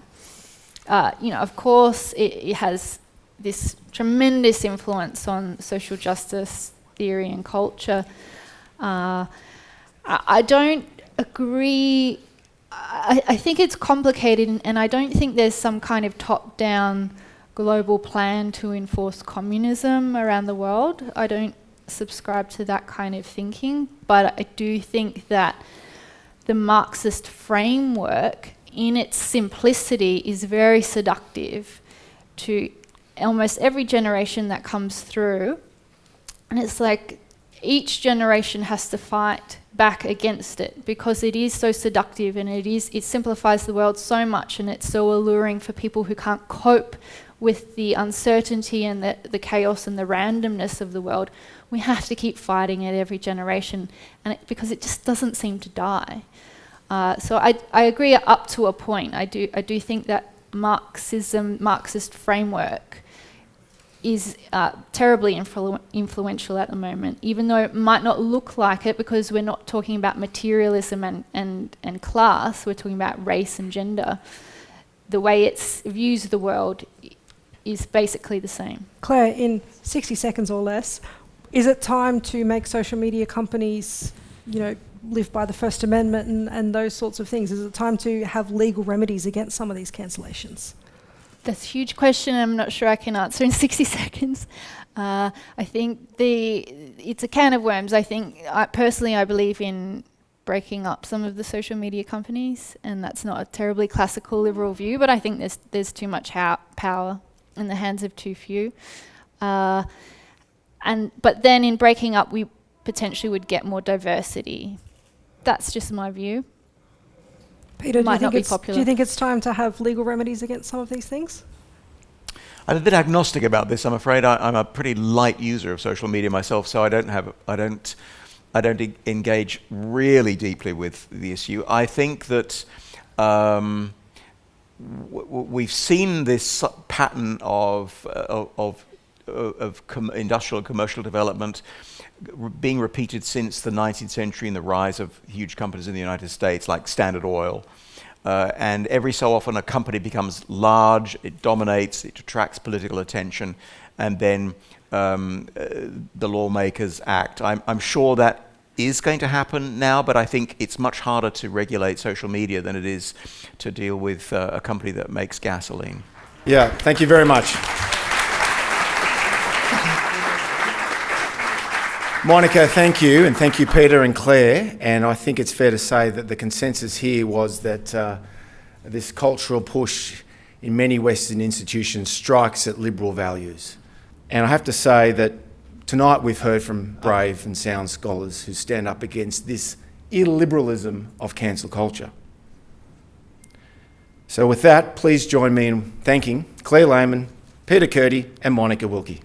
Speaker 4: Of course, it has this tremendous influence on social justice theory and culture. I don't agree. I think it's complicated, and I don't think there's some kind of top-down global plan to enforce communism around the world. I don't subscribe to that kind of thinking, but I do think that the Marxist framework, in its simplicity, is very seductive to almost every generation that comes through. And it's like each generation has to fight back against it because it is so seductive, and it simplifies the world so much, and it's so alluring for people who can't cope with the uncertainty and the chaos and the randomness of the world. We have to keep fighting it every generation, and because it just doesn't seem to die. So I agree up to a point. I do think that Marxist framework is terribly influential at the moment, even though it might not look like it, because we're not talking about materialism and class, we're talking about race and gender. The way it views the world is basically the same.
Speaker 2: Claire, in 60 seconds or less, is it time to make social media companies, live by the First Amendment and those sorts of things? Is it time to have legal remedies against some of these cancellations?
Speaker 4: That's a huge question. I'm not sure I can answer in 60 seconds. I think it's a can of worms. I believe in breaking up some of the social media companies, and that's not a terribly classical liberal view, but I think there's too much power in the hands of too few. But then in breaking up, we potentially would get more diversity. That's just my view.
Speaker 2: Peter,
Speaker 4: do you
Speaker 2: think it's time to have legal remedies against some of these things?
Speaker 3: I'm a bit agnostic about this. I'm afraid I'm a pretty light user of social media myself, so I don't engage really deeply with the issue. I think that we've seen this pattern of industrial and commercial development being repeated since the 19th century and the rise of huge companies in the United States like Standard Oil. And every so often a company becomes large, it dominates, it attracts political attention, and then the lawmakers act. I'm sure that is going to happen now, but I think it's much harder to regulate social media than it is to deal with a company that makes gasoline.
Speaker 1: Yeah, thank you very much. Monica, thank you, and thank you, Peter and Claire. And I think it's fair to say that the consensus here was that this cultural push in many Western institutions strikes at liberal values. And I have to say that tonight we've heard from brave and sound scholars who stand up against this illiberalism of cancel culture. So with that, please join me in thanking Claire Lehmann, Peter Kurti and Monica Wilkie.